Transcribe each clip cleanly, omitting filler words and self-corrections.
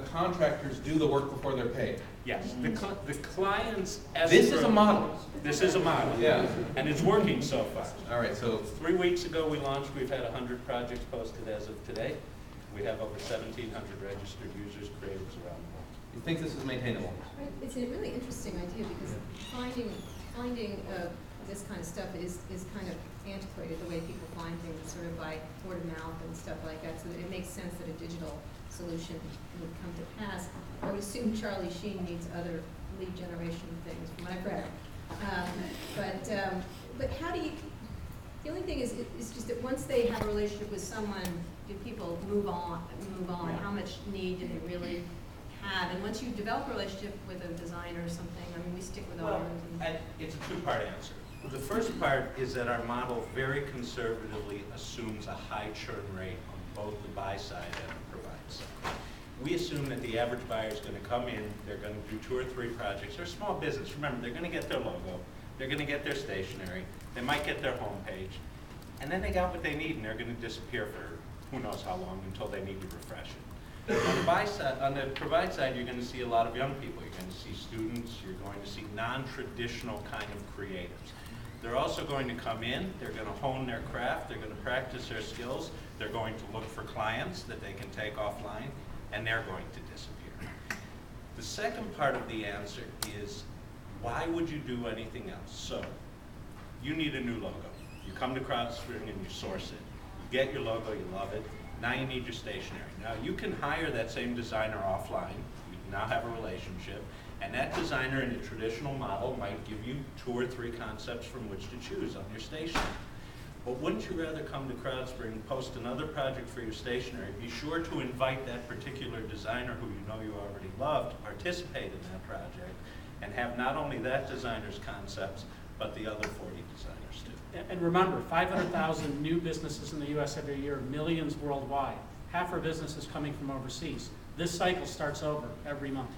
contractors do the work before they're paid. Yes, the clients. This is a model. This is a model. Yeah. And it's working so far. All right, so 3 weeks ago we launched, we've had 100 projects posted as of today. We have over 1,700 registered users, creators around the world. you think this is maintainable? Right. It's a really interesting idea because finding this kind of stuff is kind of antiquated, the way people find things sort of by word of mouth and stuff like that. So it makes sense that a digital solution would come to pass. I would assume Charlie Sheen needs other lead generation things from what I've read. But how do you, the only thing is just that once they have a relationship with someone, do people move on? Yeah. How much need do they really have? And once you develop a relationship with a designer or something, I mean, we stick with ours. It's a two-part answer. The first part is that our model very conservatively assumes a high churn rate on both the buy side and the provide side. We assume that the average buyer is going to come in, they're going to do 2 or 3 projects. They're a small business. Remember, they're going to get their logo, they're going to get their stationery, they might get their homepage, and then they got what they need, and they're going to disappear for who knows how long until they need to refresh it. On the buy side, on the provide side, you're going to see a lot of young people. You're going to see students. You're going to see non-traditional kind of creatives. They're also going to come in. They're going to hone their craft. They're going to practice their skills. They're going to look for clients that they can take offline, and they're going to disappear. The second part of the answer is, why would you do anything else? So, you need a new logo. You come to Crowdspring and you source it. You get your logo, you love it. Now you need your stationery. Now you can hire that same designer offline. You now have a relationship. And that designer in a traditional model might give you 2 or 3 concepts from which to choose on your stationery. But wouldn't you rather come to Crowdspring, post another project for your stationery, be sure to invite that particular designer who you know you already love to participate in that project, and have not only that designer's concepts, but the other 40 designers too. And remember, 500,000 new businesses in the U.S. every year, millions worldwide. Half our business is coming from overseas. This cycle starts over every month.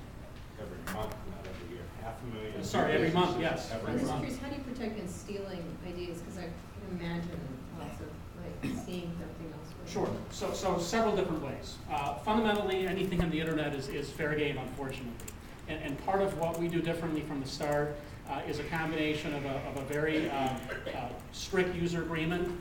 Every month, not every year. 500,000. Sorry, every month, yes. I'm just curious, how do you protect against stealing ideas? Because I can imagine lots of seeing something elsewhere. Sure. So several different ways. Fundamentally, anything on the internet is fair game, unfortunately. And part of what we do differently from the start is a combination of a very strict user agreement.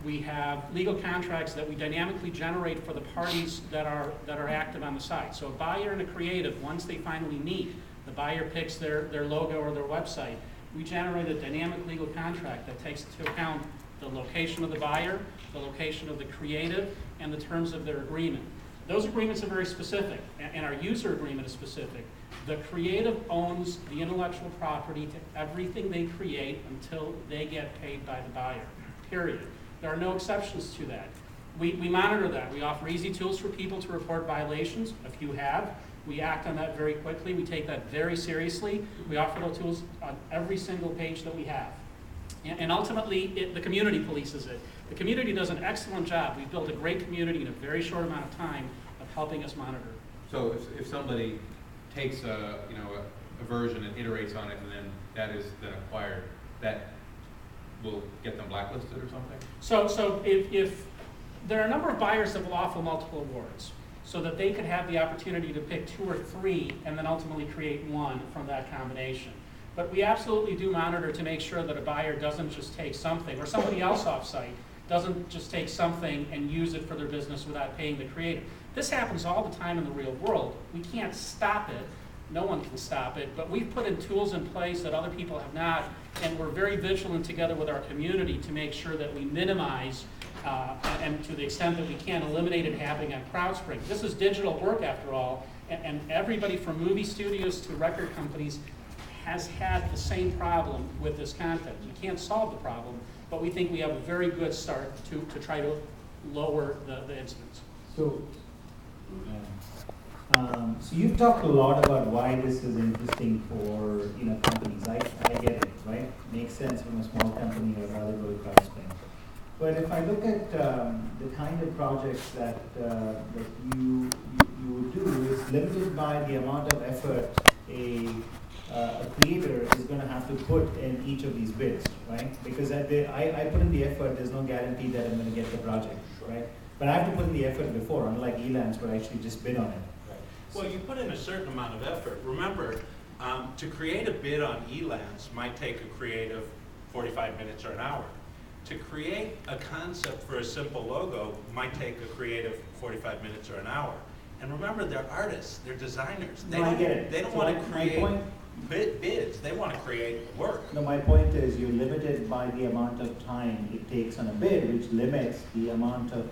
We have legal contracts that we dynamically generate for the parties that are active on the site. So a buyer and a creative, once they finally meet, the buyer picks their logo or their website. We generate a dynamic legal contract that takes into account the location of the buyer, the location of the creative, and the terms of their agreement. Those agreements are very specific, and our user agreement is specific. The creative owns the intellectual property to everything they create until they get paid by the buyer, period. There are no exceptions to that. We monitor that. We offer easy tools for people to report violations. A few have. We act on that very quickly. We take that very seriously. We offer those tools on every single page that we have. And ultimately, the community polices it. The community does an excellent job. We've built a great community in a very short amount of time of helping us monitor. So if somebody takes a version and iterates on it, and then that is then acquired, that will get them blacklisted or something? So if there are a number of buyers that will offer multiple awards, so that they could have the opportunity to pick 2 or 3 and then ultimately create one from that combination. But we absolutely do monitor to make sure that a buyer doesn't just take something, or somebody else off-site doesn't just take something and use it for their business without paying the creative. This happens all the time in the real world. We can't stop it. No one can stop it, but we've put in tools in place that other people have not, and we're very vigilant together with our community to make sure that we minimize and to the extent that we can eliminate it happening on Crowdspring. This is digital work after all, and everybody from movie studios to record companies has had the same problem with this content. We can't solve the problem, but we think we have a very good start to try to lower the incidence. So you've talked a lot about why this is interesting for companies. I get it, right? Makes sense from a small company or rather go to Crowdspring. But if I look at the kind of projects that you would do, it's limited by the amount of effort a creator is going to have to put in each of these bids, right? Because I put in the effort, there's no guarantee that I'm going to get the project, right? But I have to put in the effort before, unlike Elance where I actually just bid on it. Well, you put in a certain amount of effort. Remember, to create a bid on Elance might take a creative 45 minutes or an hour. To create a concept for a simple logo might take a creative 45 minutes or an hour. And remember, they're artists, they're designers. No, I get it. They don't So want to my create point- bids, they want to create work. No, my point is you're limited by the amount of time it takes on a bid, which limits the amount of,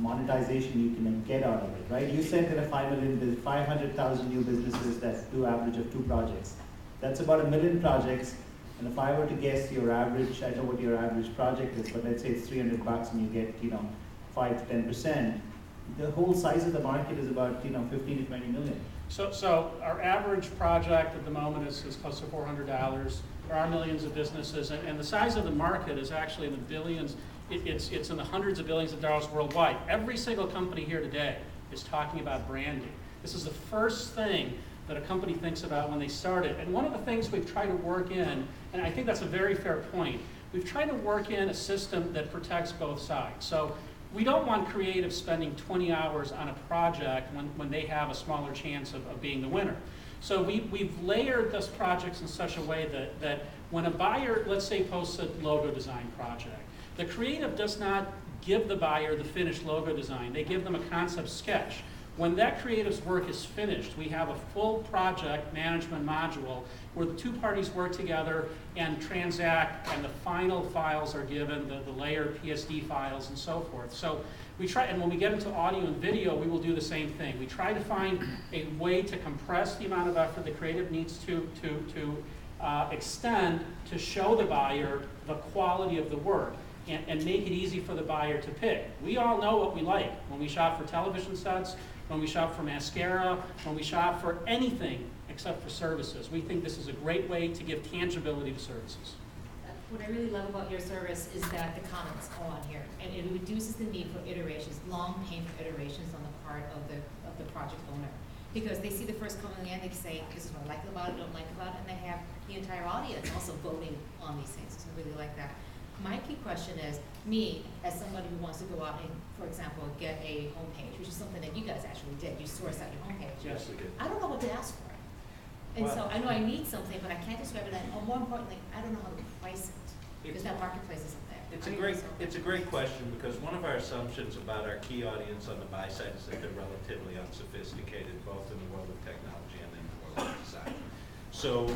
monetization you can get out of it, right? You said there are 500,000 new businesses that do average of 2 projects. That's about 1 million projects, and if I were to guess your average, I know what your average project is, but let's say it's $300 and you get, 5 to 10%, the whole size of the market is about, 15 to 20 million. So our average project at the moment is close to $400. There are millions of businesses, and the size of the market is actually in the billions. It's in the hundreds of billions of dollars worldwide. Every single company here today is talking about branding. This is the first thing that a company thinks about when they start it. And one of the things we've tried to work in, and I think that's a very fair point, we've tried to work in a system that protects both sides. So we don't want creatives spending 20 hours on a project when they have a smaller chance of being the winner. So we've layered those projects in such a way that when a buyer, let's say, posts a logo design project, the creative does not give the buyer the finished logo design. They give them a concept sketch. When that creative's work is finished, we have a full project management module where the 2 parties work together and transact, and the final files are given, the layered PSD files and so forth. So we try, and when we get into audio and video, we will do the same thing. We try to find a way to compress the amount of effort the creative needs to extend to show the buyer the quality of the work. And make it easy for the buyer to pick. We all know what we like when we shop for television sets, when we shop for mascara, when we shop for anything except for services. We think this is a great way to give tangibility to services. What I really love about your service is that the comments go on here, and it reduces the need for iterations, long, painful iterations on the part of the project owner. Because they see the first comment and they say, this is what I like about it, don't like about it, and they have the entire audience also voting on these things. So I really like that. My key question is, me, as somebody who wants to go out and, for example, get a homepage, which is something that you guys actually did, you sourced out your homepage. Yes, we did. I don't know what to ask for. And so I know I need something, but I can't describe it, and more importantly, I don't know how to price it, because that marketplace isn't there. It's a great question, because one of our assumptions about our key audience on the buy side is that they're relatively unsophisticated, both in the world of technology and in the world of design. So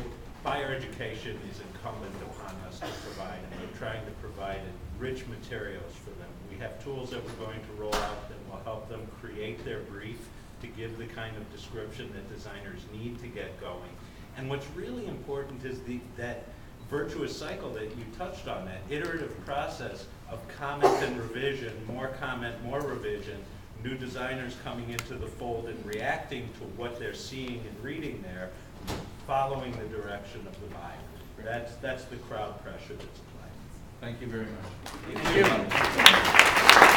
buyer education is incumbent upon us to provide, and we're trying to provide rich materials for them. We have tools that we're going to roll out that will help them create their brief to give the kind of description that designers need to get going. And what's really important is that virtuous cycle that you touched on, that iterative process of comment and revision, more comment, more revision, new designers coming into the fold and reacting to what they're seeing and reading there, following the direction of the buyer. That's the crowd pressure that's applied. Thank you very much. Thank you.